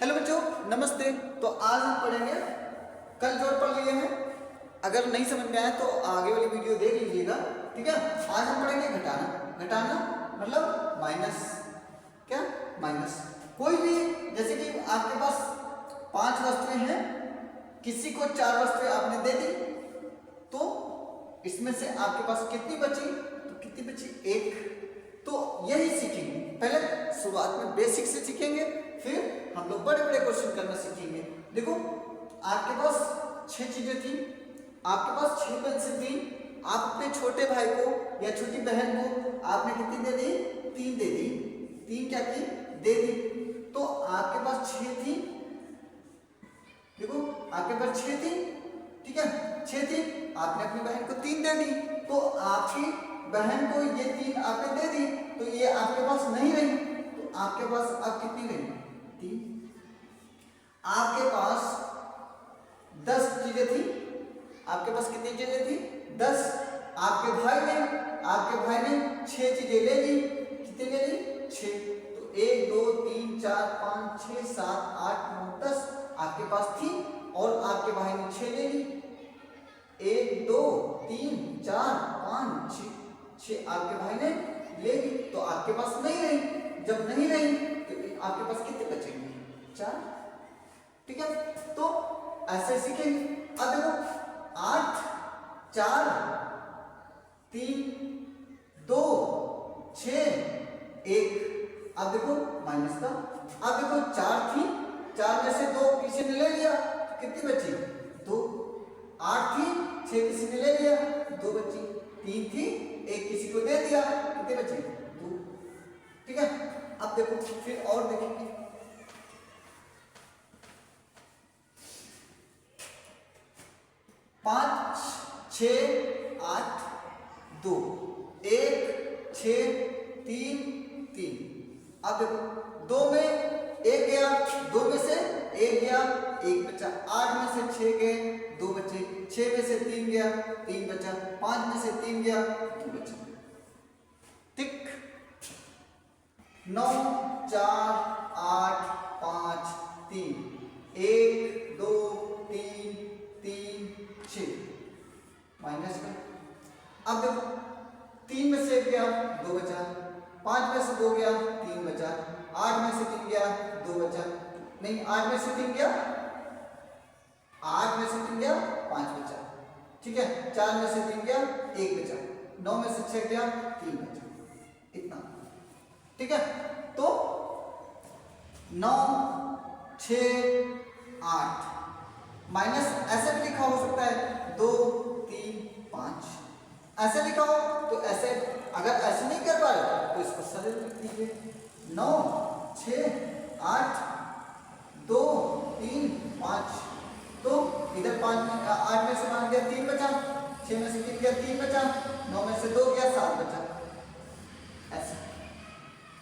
Hello बच्चों, नमस्ते। तो आज हम पढ़ेंगे, कल जोड़ पढ़ लिए हैं। अगर नहीं समझ में आया तो आगे वाली वीडियो देख लीजिएगा, ठीक है। आज हम पढ़ेंगे घटाना। घटाना मतलब माइनस। क्या? माइनस। कोई भी, जैसे कि आपके पास 5 वस्तुएं हैं, किसी को 4 वस्तुएं आपने दे दी, तो इसमें से आपके पास कितनी बची? तो कितनी बची? 1। तो यही सीखेंगे। पहले शुरुआत में बेसिक से सीखेंगे, फिर हम लोग बड़े बड़े क्वेश्चन करना सीखेंगे। देखो, आपके पास 6 चीजें थी, आपके पास 6 पेंसिल थी। आप अपने छोटे भाई को या छोटी बहन को आपने कितनी दे दी? 3 दे दी। 3 क्या की? दे दी। तो आपके पास 6 थी। देखो, आपके पास 6 थी, ठीक है। 6 थी, आपने अपनी बहन को 3 दे दी, तो आपकी बहन को ये 3 आपने दे दी, तो ये आपके पास नहीं रही। तो आपके पास अब कितनी रही? 3। आपके पास 10 चीजें थी। आपके पास कितनी चीजें थी? 10। आपके भाई ने 6 चीजें ले ली। कितनी ले ली? 6। तो 1 2 3 4 5 6 7 8 9 10 आपके पास थी, और आपके भाई ने 6 ले ली। 1 2 3 4 5 6 आपके भाई ने ले ली, तो आपके पास नहीं रही। जब नहीं रही तो आपके पास कितने बचेंगे? 4, ठीक है। तो ऐसे सीखेंगे। अब देखो, 8 4 3 2 6 1। अब देखो माइनस का। अब देखो, 4 थी, 4 में से 2 किसी ने ले लिया, तो कितनी बची? 2। 8 थी, 6 किसी ने ले लिया, 2 बची। 3 थी, 1 किसी को दे दिया, कितने बचे? 2, ठीक है। अब देखो, फिर और देखेंगे। 5 6 8 2 1 6 3 3। अब देखो, 2 में 1 गया, 2 में से 1 गया, 1 बचा। 8 में से 6 गए, 2 बचे। 6 में से 3 गया, 3 बचा। 5 में से 3 गया, 2 बचा। टिक। 9 4 8 5 3 1 2 3 3 6 माइनस में। अब देखो, 3 में से 1 गया, 2 बचा। 5 में से 2 गया, 3 बचा। 8 में से 3 गया, 2 बचा। नहीं, 8 में से 3 गया, 8 में से 3 गया, 5 बचा, ठीक है। 4 में से 3 गया, 1 बचा। 9 में से 6 गया, 3 बचा। इतना, ठीक है। तो 9 6 8 माइनस ऐसे भी लिखा हो सकता है, 2 3 5 ऐसे लिखा हो तो ऐसे। अगर ऐसे नहीं कर पा रहे तो इसको सरल लिख दीजिए। 9 6 8 2 3 5। तो इधर 8 में से 5 गया, 3 बचा। 6 में से 3 गया, 3 बचा। 9 में से 2 गया, 7 बचा। ऐसा।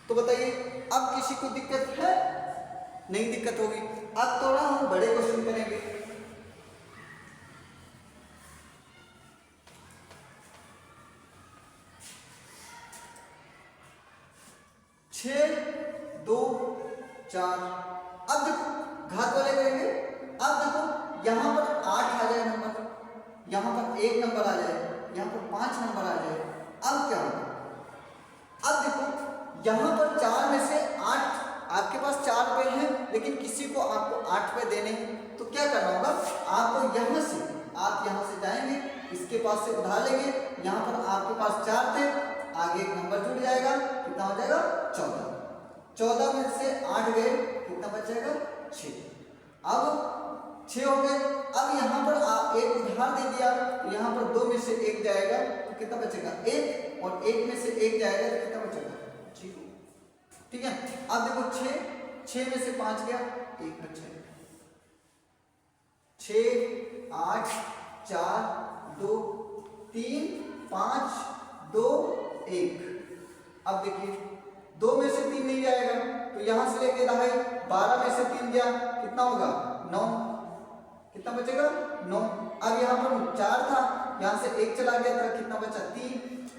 तो बताइए, अब किसी को दिक्कत है? नहीं दिक्कत होगी। अब थोड़ा हम बड़े क्वेश्चन करेंगे। छः 2 4। अब देखो, घात वाले करेंगे। अब देखो, यहां पर 8 आ जाए नंबर, यहां पर 1 नंबर आ जाए, यहां पर 5 नंबर आ जाए। अब क्या होगा? अब देखो, यहां पर 4 में से 8 आपके पास 4 रुपए हैं, लेकिन किसी को आपको 8 रुपए देने हैं, तो क्या करना होगा? आपको यहां से जाएंगे, इसके पास से उधार लेंगे। यहां पर आपके पास 4 थे, आगे एक नंबर जुड़ जाएगा, कितना हो जाएगा? 14। 14 में से 8 गए, कितना बच जाएगा? 6। अब 6 हो गए। अब यहाँ पर आप एक उधार दे दिया, तो यहाँ पर 2 में से 1 जाएगा, तो कितना बचेगा? 1। और 1 में से 1 जाएगा, तो कितना बचेगा? 0, ठीक है। अब देखो, 6 में से 5 गया, 1 बचा। 6 8 4 2 3 5 2 1। अब देखिए, 2 में से 3 नहीं जाएगा, तो यहां से लेके दहाई 12 में से 3 गया, कितना होगा? 9। कितना बचेगा? 9। अब यहाँ पर 4 था, यहां से 1 चला गया था, कितना बचा? 3।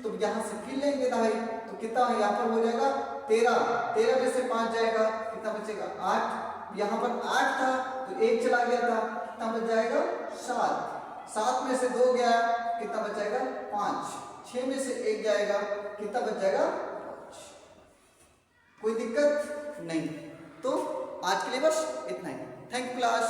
तो यहां से फिर लेंगे दहाई, तो कितना यहाँ पर हो जाएगा? 13, 13 में से 5 जाएगा, कितना बचेगा 8। यहाँ पर 8 था तो 1 चला गया था, कितना बच जाएगा 7। 7 में से 2 गया, कितना बच जाएगा 5। 6 में से 1 जाएगा, कितना बच जाएगा 5। कोई दिक्कत नहीं। तो आज के लिए बस इतना ही। Thank you class.